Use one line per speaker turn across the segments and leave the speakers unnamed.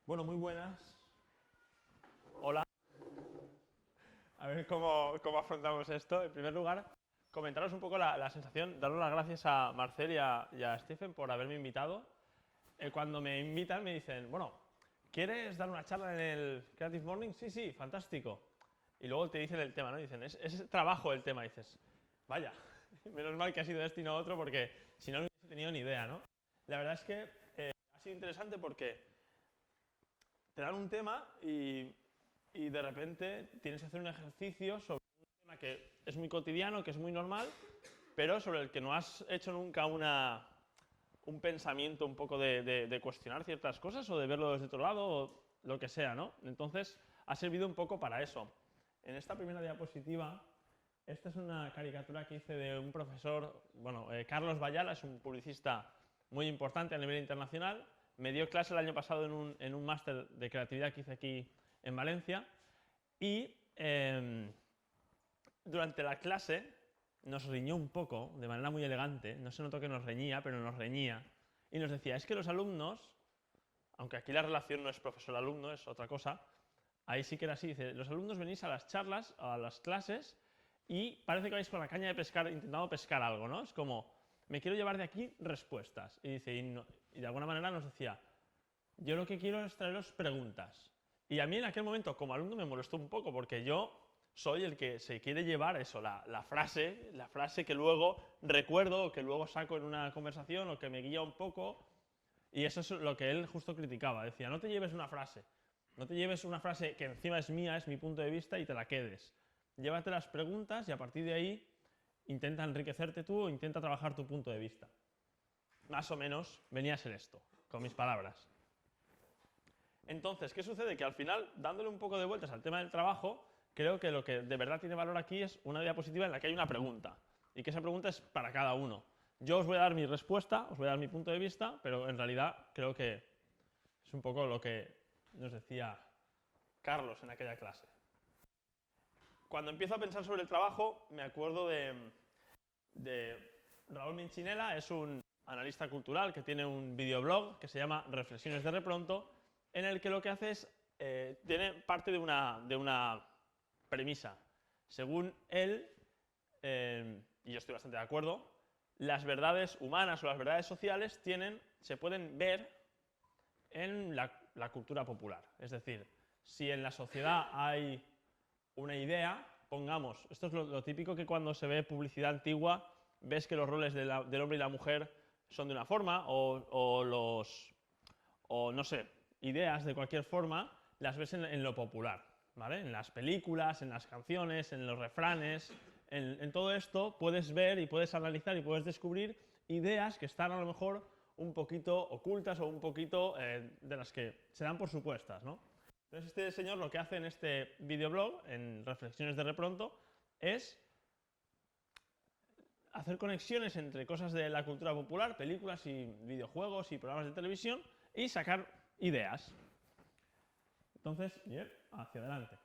Bueno, muy buenas. Hola. A ver cómo afrontamos esto. En primer lugar, comentaros un poco la sensación, daros las gracias a Marcel y a Stephen por haberme invitado. Cuando me invitan me dicen, bueno, ¿quieres dar una charla en el Creative Morning? Sí, sí, fantástico. Y luego te dicen el tema, ¿no? Dicen, es trabajo el tema. Y dices, vaya, menos mal que ha sido este y no otro porque si no, no hubiese tenido ni idea, ¿no? La verdad es que ha sido interesante porque te dan un tema y de repente tienes que hacer un ejercicio sobre un tema que es muy cotidiano, que es muy normal, pero sobre el que no has hecho nunca un pensamiento un poco de cuestionar ciertas cosas o de verlo desde otro lado o lo que sea, ¿no? Entonces ha servido un poco para eso. En esta primera diapositiva, esta es una caricatura que hice de un profesor, bueno, Carlos Bayala, es un publicista muy importante a nivel internacional. Me dio clase el año pasado en un máster de creatividad que hice aquí en Valencia y durante la clase nos riñó un poco, de manera muy elegante, no se notó que nos reñía, pero nos reñía, y nos decía, es que los alumnos, aunque aquí la relación no es profesor-alumno, es otra cosa, ahí sí que era así, dice, los alumnos venís a las charlas, a las clases, y parece que vais con la caña de pescar, intentando pescar algo, ¿no? Es como, me quiero llevar de aquí respuestas. Y dice, y de alguna manera nos decía, yo lo que quiero es traeros preguntas. Y a mí en aquel momento, como alumno, me molestó un poco, porque yo soy el que se quiere llevar eso, la frase que luego recuerdo, o que luego saco en una conversación, o que me guía un poco. Y eso es lo que él justo criticaba. Decía, no te lleves una frase. No te lleves una frase que encima es mía, es mi punto de vista, y te la quedes. Llévate las preguntas y a partir de ahí intenta enriquecerte tú o intenta trabajar tu punto de vista. Más o menos venía a ser esto, con mis palabras. Entonces, ¿qué sucede? Que al final, dándole un poco de vueltas al tema del trabajo, creo que lo que de verdad tiene valor aquí es una diapositiva en la que hay una pregunta. Y que esa pregunta es para cada uno. Yo os voy a dar mi respuesta, os voy a dar mi punto de vista, pero en realidad creo que es un poco lo que nos decía Carlos en aquella clase. Cuando empiezo a pensar sobre el trabajo, me acuerdo de Raúl Minchinela, es un analista cultural que tiene un videoblog que se llama Reflexiones de Repronto, en el que lo que hace es, tiene parte de una premisa. Según él, y yo estoy bastante de acuerdo, las verdades humanas o las verdades sociales se pueden ver en la cultura popular. Es decir, si en la sociedad hay una idea, pongamos, esto es lo típico que cuando se ve publicidad antigua, ves que los roles del hombre y la mujer son de una forma, o no sé, ideas de cualquier forma, las ves en lo popular, ¿vale? En las películas, en las canciones, en los refranes, en todo esto puedes ver y puedes analizar y puedes descubrir ideas que están a lo mejor un poquito ocultas o un poquito de las que se dan por supuestas, ¿no? Entonces este señor lo que hace en este videoblog, en Reflexiones de Repronto, es hacer conexiones entre cosas de la cultura popular, películas y videojuegos y programas de televisión, y sacar ideas. Entonces, bien, hacia adelante.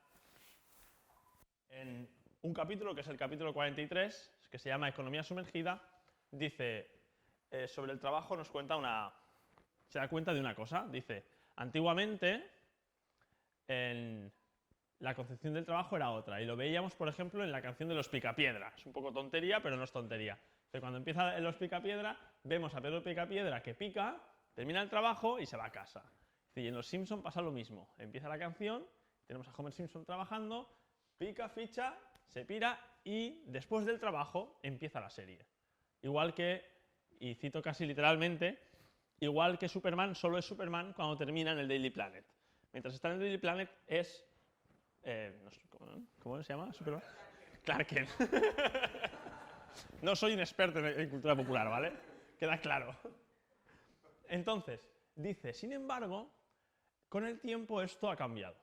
En un capítulo, que es el capítulo 43, que se llama Economía sumergida, dice, sobre el trabajo nos cuenta se da cuenta de una cosa, dice, antiguamente la concepción del trabajo era otra, y lo veíamos, por ejemplo, en la canción de Los Picapiedra. Es un poco tontería, pero no es tontería. Pero cuando empieza Los Picapiedra, vemos a Pedro Picapiedra que pica, termina el trabajo y se va a casa. Y en Los Simpson pasa lo mismo. Empieza la canción, tenemos a Homer Simpson trabajando, pica, ficha, se pira y después del trabajo empieza la serie. Igual que, y cito casi literalmente, igual que Superman solo es Superman cuando termina en el Daily Planet. Mientras está en el Daily Planet es... no sé, ¿cómo se llama? Superman. Clark Kent. No soy un experto en cultura popular, ¿vale? Queda claro. Entonces, dice, sin embargo, con el tiempo esto ha cambiado.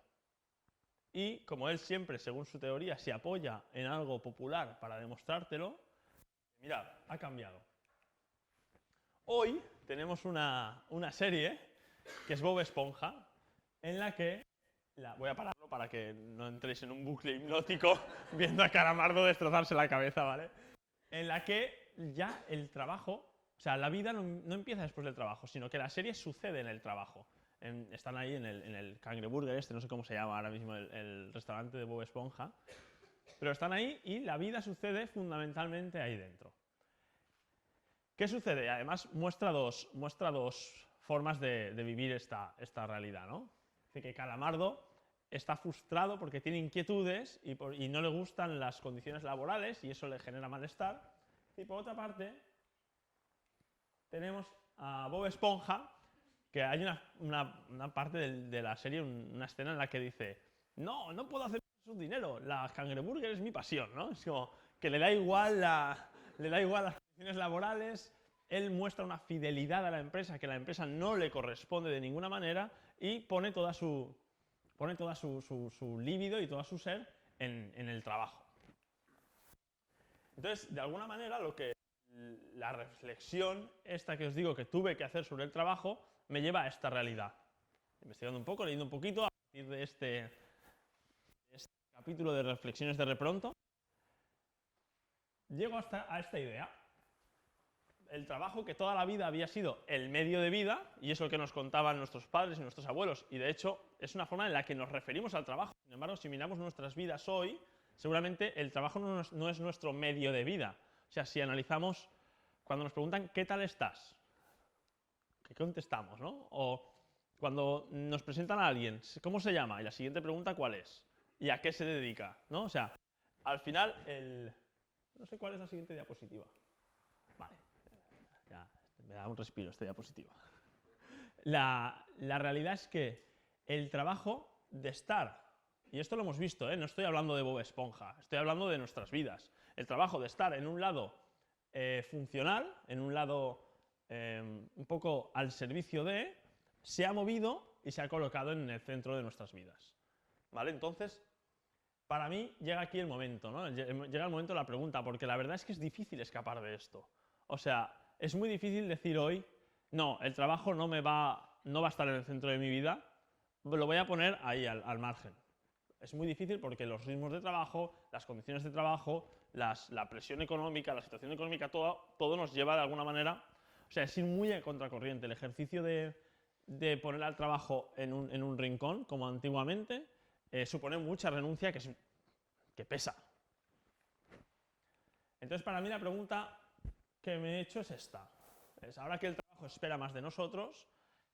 Y como él siempre, según su teoría, se apoya en algo popular para demostrártelo, mirad, ha cambiado. Hoy tenemos una serie que es Bob Esponja, en la que, voy a pararlo para que no entréis en un bucle hipnótico viendo a Calamardo destrozarse la cabeza, ¿vale? En la que ya el trabajo, o sea, la vida no empieza después del trabajo, sino que la serie sucede en el trabajo. Están ahí en el Cangreburger no sé cómo se llama ahora mismo el restaurante de Bob Esponja, pero están ahí y la vida sucede fundamentalmente ahí dentro. ¿Qué sucede? Además muestra dos formas de vivir esta realidad, ¿no? Dice que Calamardo está frustrado porque tiene inquietudes y no le gustan las condiciones laborales y eso le genera malestar. Y por otra parte, tenemos a Bob Esponja, que hay una parte de la serie, una escena en la que dice no puedo hacer su dinero, la Cangreburger es mi pasión, ¿no? Es como que le da igual las condiciones laborales, él muestra una fidelidad a la empresa que la empresa no le corresponde de ninguna manera y pone toda su líbido y todo su ser en el trabajo. Entonces, de alguna manera, la reflexión esta que os digo que tuve que hacer sobre el trabajo me lleva a esta realidad. Investigando un poco, leyendo un poquito, a partir de este capítulo de Reflexiones de Repronto, llego a esta idea. El trabajo que toda la vida había sido el medio de vida, y es lo que nos contaban nuestros padres y nuestros abuelos, y de hecho es una forma en la que nos referimos al trabajo. Sin embargo, si miramos nuestras vidas hoy, seguramente el trabajo no es nuestro medio de vida. O sea, si analizamos, cuando nos preguntan ¿qué tal estás?, ¿qué contestamos, no? O cuando nos presentan a alguien, ¿cómo se llama? Y la siguiente pregunta, ¿cuál es? ¿Y a qué se dedica? ¿No? O sea, al final, no sé cuál es la siguiente diapositiva. Vale, ya me da un respiro esta diapositiva. La realidad es que el trabajo de estar, y esto lo hemos visto, no estoy hablando de Bob Esponja, estoy hablando de nuestras vidas, el trabajo de estar en un lado funcional, en un lado un poco al servicio de, se ha movido y se ha colocado en el centro de nuestras vidas. ¿Vale? Entonces, para mí llega aquí el momento, ¿no? Llega el momento de la pregunta, porque la verdad es que es difícil escapar de esto. O sea, es muy difícil decir hoy, no, el trabajo no va a estar en el centro de mi vida, lo voy a poner ahí, al margen. Es muy difícil porque los ritmos de trabajo, las condiciones de trabajo, la presión económica, la situación económica, todo nos lleva de alguna manera, o sea, es ir muy en contracorriente. El ejercicio de poner al trabajo en un rincón, como antiguamente, supone mucha renuncia que pesa. Entonces, para mí la pregunta que me he hecho es esta. Ahora que el trabajo espera más de nosotros,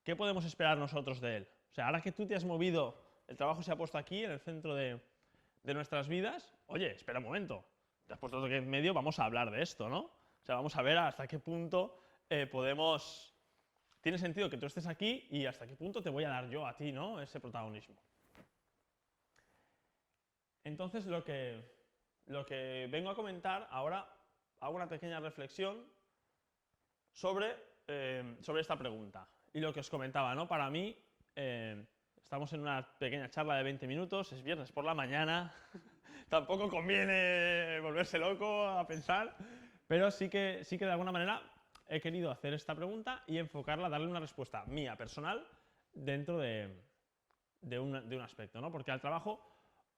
¿qué podemos esperar nosotros de él? O sea, ahora que tú te has movido, el trabajo se ha puesto aquí, en el centro de nuestras vidas, oye, espera un momento, te has puesto aquí en medio, vamos a hablar de esto, ¿no? O sea, vamos a ver hasta qué punto tiene sentido que tú estés aquí y hasta qué punto te voy a dar yo a ti, ¿no?, ese protagonismo. Entonces, lo que vengo a comentar ahora, hago una pequeña reflexión sobre esta pregunta. Y lo que os comentaba, ¿no? Para mí, estamos en una pequeña charla de 20 minutos, es viernes por la mañana, tampoco conviene volverse loco a pensar, pero sí que de alguna manera he querido hacer esta pregunta y enfocarla, darle una respuesta mía, personal, dentro de un aspecto, ¿no? Porque al trabajo,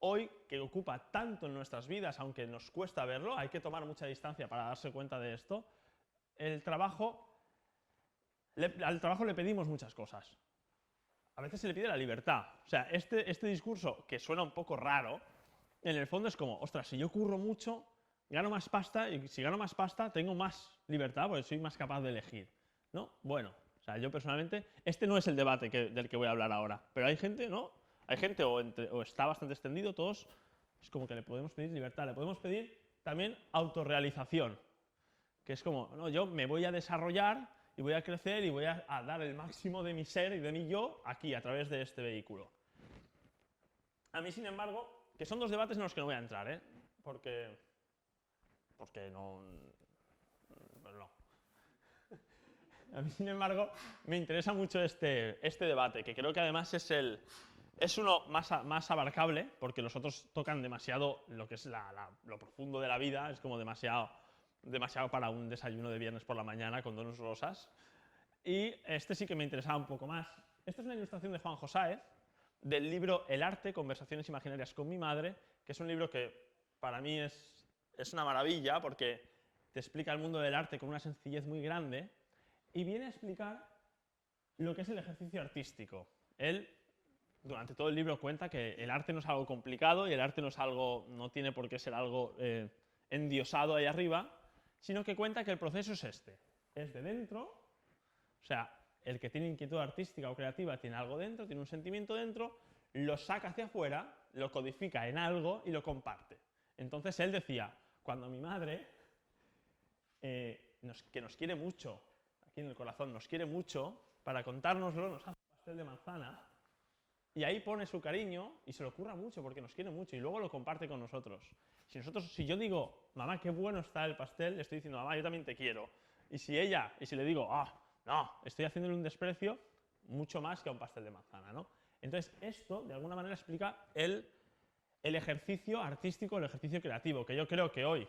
hoy, que ocupa tanto en nuestras vidas, aunque nos cuesta verlo, hay que tomar mucha distancia para darse cuenta de esto, al trabajo le pedimos muchas cosas. A veces se le pide la libertad. O sea, este discurso, que suena un poco raro, en el fondo es como, ostras, si yo curro mucho, gano más pasta, y si gano más pasta, tengo más libertad, porque soy más capaz de elegir, ¿no? Bueno, o sea, yo personalmente, este no es el debate del que voy a hablar ahora, pero hay gente, ¿no? Hay gente, o está bastante extendido, todos, es como que le podemos pedir libertad, le podemos pedir también autorrealización, que es como, no, yo me voy a desarrollar y voy a crecer y voy a dar el máximo de mi ser y de mi yo aquí, a través de este vehículo. A mí, sin embargo, que son dos debates en los que no voy a entrar, porque no. A mí, sin embargo, me interesa mucho este debate, que creo que además es uno más abarcable, porque los otros tocan demasiado lo que es lo profundo de la vida, es como demasiado para un desayuno de viernes por la mañana con donuts rosas. Y este sí que me interesaba un poco más. Esta es una ilustración de Juan Josáez, del libro El arte, conversaciones imaginarias con mi madre, que es un libro que para mí es una maravilla, porque te explica el mundo del arte con una sencillez muy grande, y viene a explicar lo que es el ejercicio artístico. Él, durante todo el libro, cuenta que el arte no es algo complicado y el arte no tiene por qué ser algo endiosado ahí arriba, sino que cuenta que el proceso es este. Es de dentro, o sea, el que tiene inquietud artística o creativa tiene algo dentro, tiene un sentimiento dentro, lo saca hacia afuera, lo codifica en algo y lo comparte. Entonces él decía, cuando mi madre, que nos quiere mucho, aquí en el corazón nos quiere mucho, para contárnoslo nos hace un pastel de manzana, y ahí pone su cariño y se lo curra mucho porque nos quiere mucho y luego lo comparte con nosotros. Si yo digo, mamá, qué bueno está el pastel, le estoy diciendo, mamá, yo también te quiero. Y si le digo, no, estoy haciéndole un desprecio mucho más que a un pastel de manzana, ¿no? Entonces, esto, de alguna manera, explica el ejercicio artístico, el ejercicio creativo, que yo creo que hoy,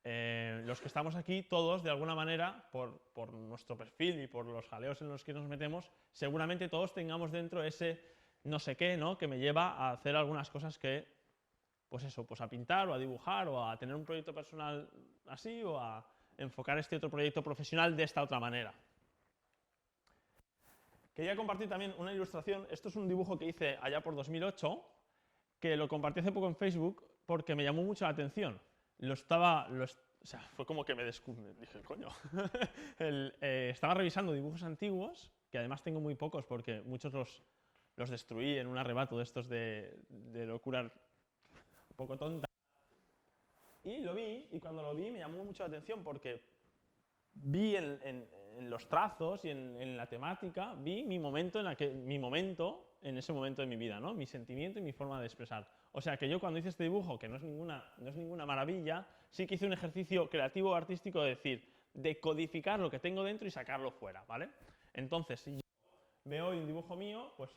los que estamos aquí, todos, de alguna manera, por nuestro perfil y por los jaleos en los que nos metemos, seguramente todos tengamos dentro ese no sé qué, ¿no? Que me lleva a hacer algunas cosas que, pues a pintar o a dibujar o a tener un proyecto personal así o a enfocar este otro proyecto profesional de esta otra manera. Quería compartir también una ilustración. Esto es un dibujo que hice allá por 2008, que lo compartí hace poco en Facebook porque me llamó mucho la atención. Fue como que me dije, coño. Estaba revisando dibujos antiguos, que además tengo muy pocos porque muchos los destruí en un arrebato de estos de locura un poco tonta. Y lo vi, y cuando lo vi me llamó mucho la atención porque vi en los trazos y en la temática, vi mi momento en ese momento de mi vida, ¿no? Mi sentimiento y mi forma de expresar. O sea que yo cuando hice este dibujo, que no es ninguna maravilla, sí que hice un ejercicio creativo o artístico de codificar lo que tengo dentro y sacarlo fuera, ¿vale? Entonces, si yo veo hoy un dibujo mío, pues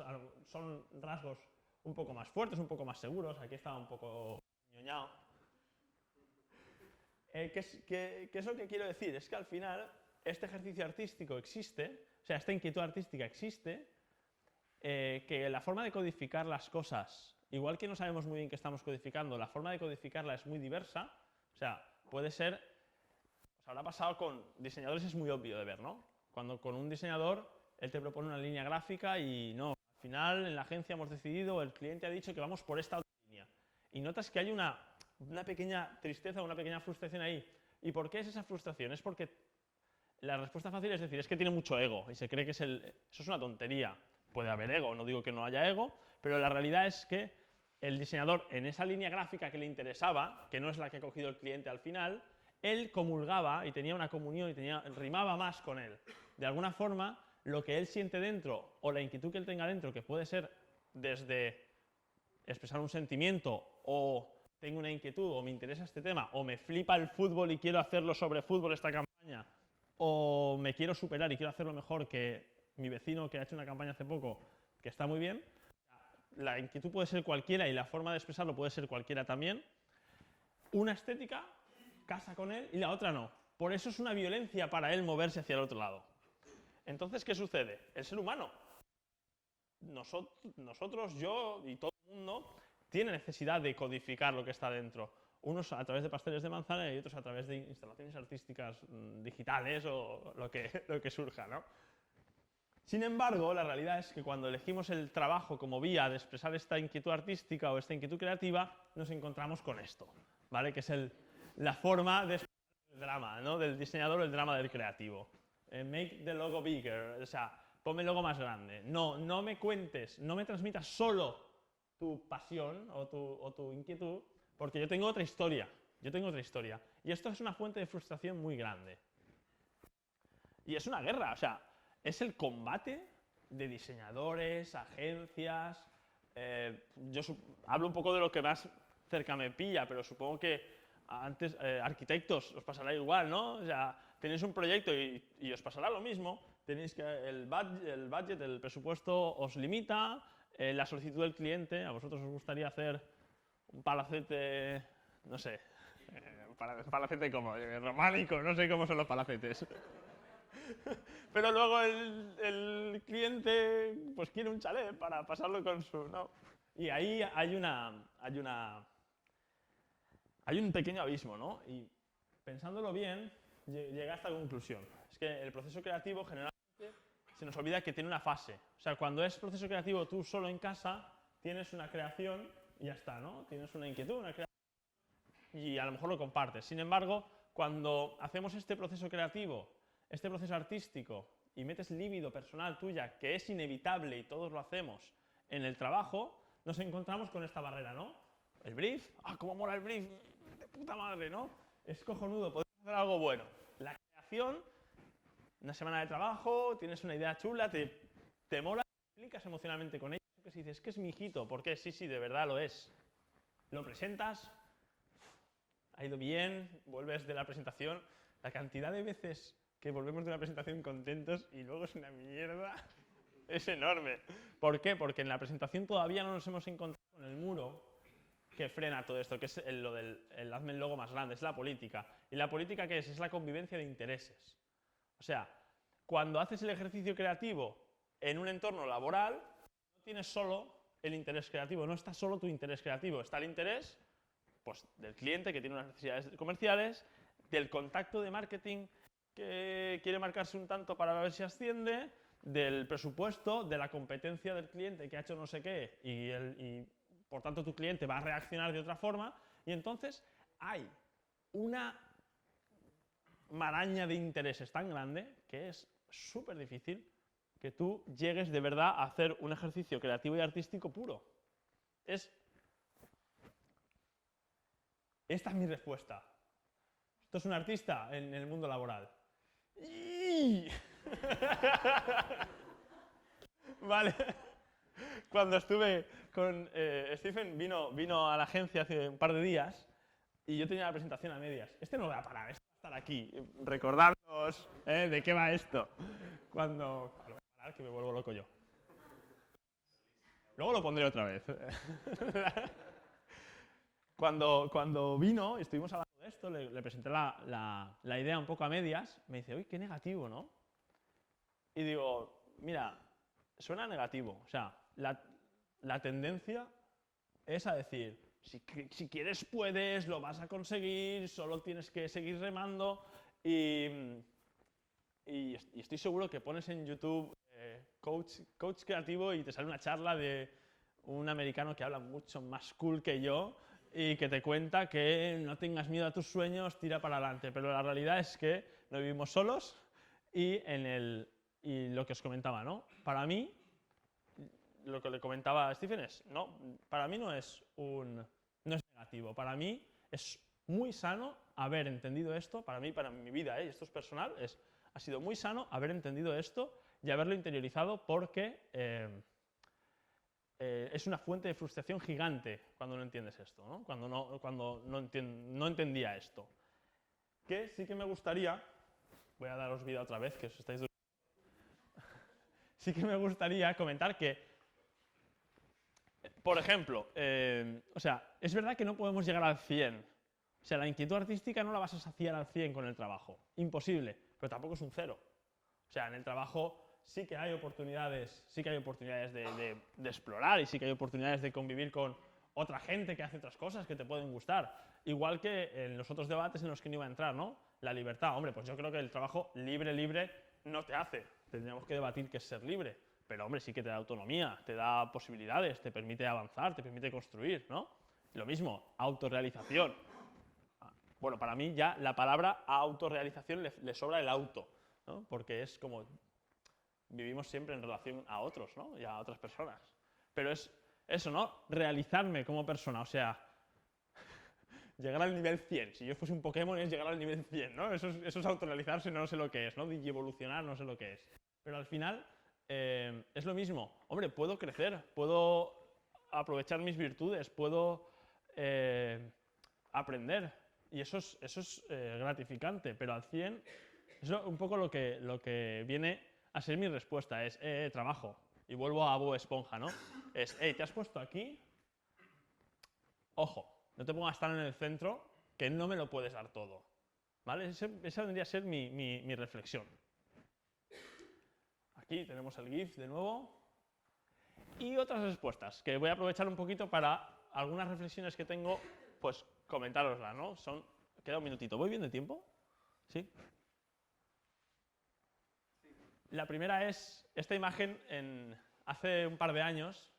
son rasgos un poco más fuertes, un poco más seguros. Aquí estaba un poco ñoñado. ¿Qué es lo que quiero decir? Es que al final este ejercicio artístico existe, o sea, esta inquietud artística existe, que la forma de codificar las cosas, igual que no sabemos muy bien qué estamos codificando, la forma de codificarla es muy diversa. O sea, puede ser, os habrá pasado con diseñadores, es muy obvio de ver, ¿no? Cuando con un diseñador él te propone una línea gráfica y no, al final en la agencia hemos decidido, el cliente ha dicho que vamos por esta otra línea. Y notas que hay una pequeña tristeza, una pequeña frustración ahí. ¿Y por qué es esa frustración? Es porque la respuesta fácil es decir, es que tiene mucho ego y se cree que eso es una tontería. Puede haber ego, no digo que no haya ego, pero la realidad es que el diseñador en esa línea gráfica que le interesaba, que no es la que ha cogido el cliente al final, él comulgaba y tenía una comunión y rimaba más con él. De alguna forma, lo que él siente dentro o la inquietud que él tenga dentro, que puede ser desde expresar un sentimiento o tengo una inquietud o me interesa este tema o me flipa el fútbol y quiero hacerlo sobre fútbol esta campaña o me quiero superar y quiero hacerlo mejor que mi vecino que ha hecho una campaña hace poco que está muy bien. La inquietud puede ser cualquiera y la forma de expresarlo puede ser cualquiera también. Una estética casa con él y la otra no. Por eso es una violencia para él moverse hacia el otro lado. Entonces, ¿qué sucede? El ser humano, nosotros, yo y todo el mundo, tiene necesidad de codificar lo que está dentro. Unos a través de pasteles de manzana y otros a través de instalaciones artísticas digitales o lo que surja, ¿no? Sin embargo, la realidad es que cuando elegimos el trabajo como vía de expresar esta inquietud artística o esta inquietud creativa, nos encontramos con esto, ¿vale? Que es la forma de expresar el drama, ¿no? Del diseñador, el drama del creativo. Make the logo bigger, o sea, ponme el logo más grande. No me cuentes, no me transmitas solo tu pasión o tu inquietud, porque yo tengo otra historia. Y esto es una fuente de frustración muy grande. Y es una guerra, o sea, es el combate de diseñadores, agencias. Yo hablo un poco de lo que más cerca me pilla, pero supongo que antes arquitectos os pasará igual, ¿no? O sea, tenéis un proyecto y os pasará lo mismo, tenéis que el budget, el presupuesto os limita, la solicitud del cliente, a vosotros os gustaría hacer un palacete, no sé, palacete como románico, no sé cómo son los palacetes. Pero luego el cliente pues quiere un chalet para pasarlo con su... ¿no? Y ahí hay un pequeño abismo, ¿no? Y pensándolo bien, llegué a esta conclusión. Es que el proceso creativo generalmente se nos olvida que tiene una fase. O sea, cuando es proceso creativo tú solo en casa, tienes una creación y ya está, ¿no? Tienes una inquietud, una creación y a lo mejor lo compartes. Sin embargo, cuando hacemos este proceso creativo, este proceso artístico, y metes libido personal tuya, que es inevitable y todos lo hacemos en el trabajo, nos encontramos con esta barrera, ¿no? El brief, cómo mola el brief, de puta madre, ¿no? Es cojonudo, podemos hacer algo bueno. La creación, una semana de trabajo, tienes una idea chula, te mola, te implicas emocionalmente con ella, que si dices, es que es mi hijito, ¿por qué? Sí, de verdad lo es. Lo presentas, ha ido bien, vuelves de la presentación, la cantidad de veces que volvemos de una presentación contentos y luego es una mierda, es enorme. ¿Por qué? Porque en la presentación todavía no nos hemos encontrado con el muro que frena todo esto, que es lo del hazme el logo más grande, es la política. ¿Y la política qué es? Es la convivencia de intereses. O sea, cuando haces el ejercicio creativo en un entorno laboral, no tienes solo el interés creativo, no está solo tu interés creativo, está el interés pues, del cliente que tiene unas necesidades comerciales, del contacto de marketing que quiere marcarse un tanto para ver si asciende, del presupuesto, de la competencia del cliente que ha hecho no sé qué y por tanto tu cliente va a reaccionar de otra forma y entonces hay una maraña de intereses tan grande que es súper difícil que tú llegues de verdad a hacer un ejercicio creativo y artístico puro. Esta es mi respuesta. Esto es un artista en el mundo laboral. Vale. Cuando estuve con Stephen, vino a la agencia hace un par de días y yo tenía la presentación a medias. Este no va a parar, este va a estar aquí, recordarnos de qué va esto. Cuando... Lo voy a parar que me vuelvo loco yo. Luego lo pondré otra vez. Cuando vino, estuvimos hablando de esto, le presenté la idea un poco a medias, me dice, uy, qué negativo, ¿no? Y digo, mira, suena negativo. O sea, la tendencia es a decir, si quieres puedes, lo vas a conseguir, solo tienes que seguir remando. Y estoy seguro que pones en YouTube coach creativo y te sale una charla de un americano que habla mucho más cool que yo y que te cuenta que no tengas miedo a tus sueños, tira para adelante. Pero la realidad es que no vivimos solos y lo que os comentaba, ¿no? Para mí, lo que le comentaba a Stephen es, no, para mí no es negativo, para mí es muy sano haber entendido esto, para mi vida, y esto es personal, ha sido muy sano haber entendido esto y haberlo interiorizado porque es una fuente de frustración gigante cuando no entiendes esto, ¿no? Cuando no entendía esto. Que sí que me gustaría, voy a daros vida otra vez, que os estáis durmiendo, sí que me gustaría comentar que, por ejemplo, o sea, es verdad que no podemos llegar al 100. O sea, la inquietud artística no la vas a saciar al 100 con el trabajo. Imposible, pero tampoco es un 0. O sea, en el trabajo sí que hay oportunidades, de explorar y sí que hay oportunidades de convivir con otra gente que hace otras cosas que te pueden gustar. Igual que en los otros debates en los que no iba a entrar, ¿no? La libertad. Hombre, pues yo creo que el trabajo libre no te hace. Tendríamos que debatir qué es ser libre. Pero, hombre, sí que te da autonomía, te da posibilidades, te permite avanzar, te permite construir, ¿no? Lo mismo, autorrealización. Bueno, para mí ya la palabra autorrealización le sobra el auto, ¿no? Porque es como vivimos siempre en relación a otros, ¿no? Y a otras personas. Pero es eso, ¿no? Realizarme como persona, o sea, llegar al nivel 100. Si yo fuese un Pokémon es llegar al nivel 100, ¿no? Eso es autorrealizarse, no sé lo que es, ¿no? Digievolucionar, no sé lo que es. Pero al final es lo mismo. Hombre, puedo crecer, puedo aprovechar mis virtudes, puedo aprender. Y eso es gratificante, pero al 100 Eso es un poco lo que viene a ser mi respuesta, es trabajo. Y vuelvo a Bob Esponja, ¿no? Es, te has puesto aquí, ojo, no te pongas tan en el centro que no me lo puedes dar todo. ¿Vale? Esa vendría a ser mi reflexión. Aquí tenemos el GIF de nuevo. Y otras respuestas, que voy a aprovechar un poquito para algunas reflexiones que tengo, pues comentároslas, ¿no? Queda un minutito. ¿Voy bien de tiempo? ¿Sí? La primera es esta imagen hace un par de años.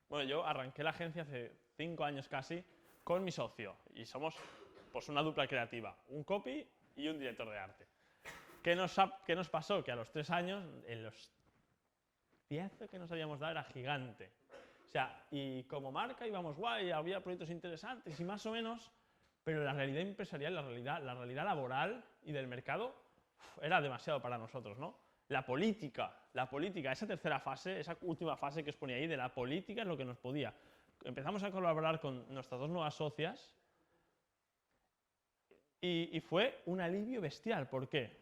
Bueno, yo arranqué la agencia hace 5 años casi con mi socio y somos pues una dupla creativa, un copy y un director de arte. ¿Qué nos pasó? Que a los 3 años, el hostiazo que nos habíamos dado era gigante. O sea, y como marca íbamos guay, había proyectos interesantes y más o menos, pero la realidad empresarial, la realidad laboral y del mercado era demasiado para nosotros, ¿no? La política, esa tercera fase, esa última fase que os ponía ahí de la política es lo que nos podía. Empezamos a colaborar con nuestras 2 nuevas socias y fue un alivio bestial. ¿Por qué?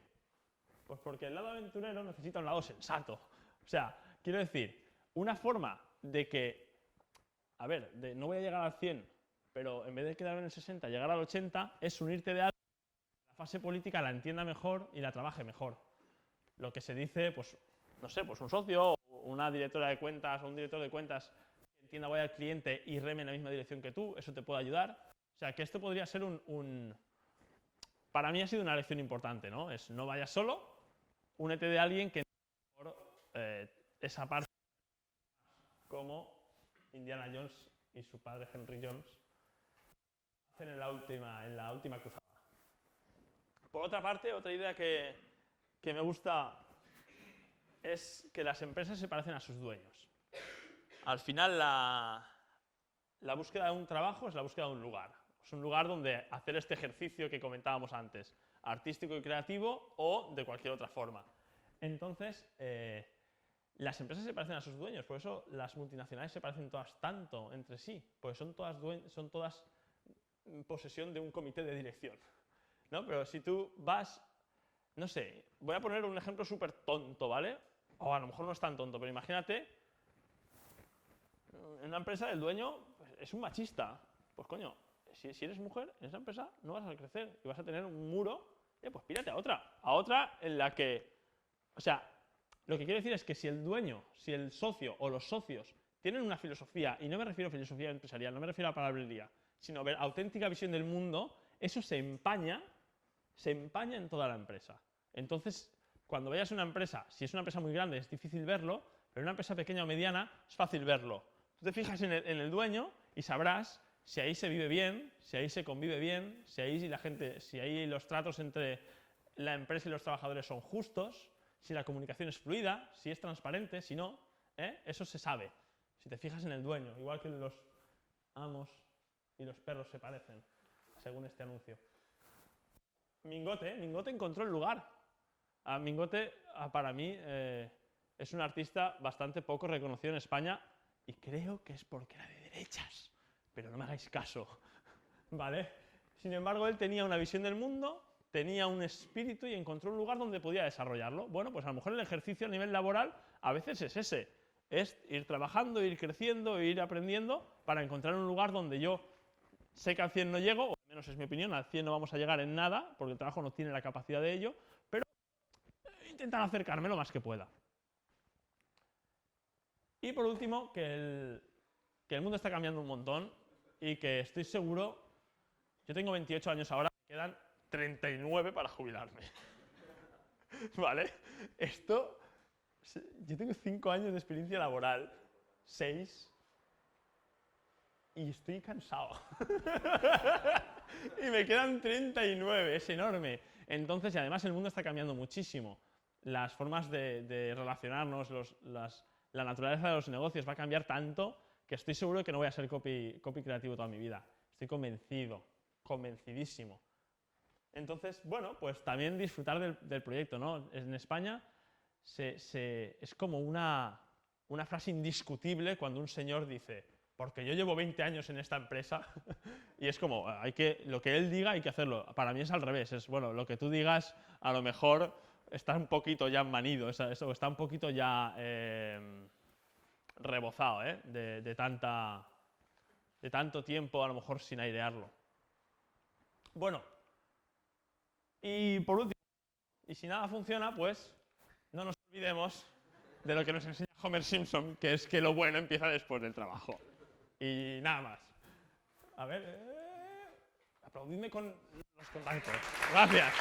Pues porque el lado aventurero necesita un lado sensato. O sea, quiero decir, una forma de que, a ver, no voy a llegar al 100, pero en vez de quedarme en el 60, llegar al 80, es unirte de algo que la fase política la entienda mejor y la trabaje mejor. Lo que se dice, pues, no sé, pues un socio, una directora de cuentas o un director de cuentas que entienda vaya al cliente y reme en la misma dirección que tú, eso te puede ayudar. O sea, que esto podría ser para mí ha sido una lección importante, ¿no? Es no vayas solo, únete de alguien que por esa parte como Indiana Jones y su padre Henry Jones hacen en la última cruzada. Por otra parte, otra idea que me gusta es que las empresas se parecen a sus dueños. Al final, la búsqueda de un trabajo es la búsqueda de un lugar. Es un lugar donde hacer este ejercicio que comentábamos antes, artístico y creativo o de cualquier otra forma. Entonces, las empresas se parecen a sus dueños, por eso las multinacionales se parecen todas tanto entre sí, porque son todas posesión de un comité de dirección, ¿no? Pero si tú vas, no sé, voy a poner un ejemplo súper tonto, ¿vale? O a lo mejor no es tan tonto, pero imagínate, en una empresa el dueño pues, es un machista. Pues coño, si eres mujer, en esa empresa no vas a crecer y vas a tener un muro, pues pírate a otra en la que, o sea, lo que quiero decir es que si el dueño, si el socio o los socios tienen una filosofía, y no me refiero a filosofía empresarial, no me refiero a palabrería, sino a auténtica visión del mundo, eso se empaña en toda la empresa. Entonces, cuando vayas a una empresa, si es una empresa muy grande es difícil verlo, pero en una empresa pequeña o mediana es fácil verlo. Tú te fijas en el dueño y sabrás si ahí se vive bien, si ahí se convive bien, si ahí los tratos entre la empresa y los trabajadores son justos, si la comunicación es fluida, si es transparente, si no, eso se sabe. Si te fijas en el dueño, igual que los amos y los perros se parecen, según este anuncio. Mingote encontró el lugar. Mingote, para mí, es un artista bastante poco reconocido en España y creo que es porque era de derechas, pero no me hagáis caso, ¿vale? Sin embargo, él tenía una visión del mundo, tenía un espíritu y encontró un lugar donde podía desarrollarlo. Bueno, pues a lo mejor el ejercicio a nivel laboral a veces es ese, es ir trabajando, ir creciendo, ir aprendiendo para encontrar un lugar donde yo sé que al 100 no llego, o al menos es mi opinión, al 100 no vamos a llegar en nada, porque el trabajo no tiene la capacidad de ello, pero intentar acercarme lo más que pueda. Y por último, que el mundo está cambiando un montón y que estoy seguro, yo tengo 28 años ahora, me quedan 39 para jubilarme. ¿Vale? Yo tengo 5 años de experiencia laboral, 6, y estoy cansado. Y me quedan 39, es enorme. Entonces, y además el mundo está cambiando muchísimo. Las formas de relacionarnos, la naturaleza de los negocios va a cambiar tanto que estoy seguro de que no voy a ser copy creativo toda mi vida. Estoy convencidísimo. Entonces, bueno, pues también disfrutar del proyecto, ¿no? En España es como una frase indiscutible cuando un señor dice, porque yo llevo 20 años en esta empresa, y es como, lo que él diga hay que hacerlo. Para mí es al revés, es, bueno, lo que tú digas a lo mejor está un poquito ya manido, eso está un poquito ya rebozado, de tanto tiempo a lo mejor sin airearlo. Bueno, y por último, y si nada funciona, pues no nos olvidemos de lo que nos enseña Homer Simpson, que es que lo bueno empieza después del trabajo. Y nada más. A ver, aplaudidme con los contactos. Gracias.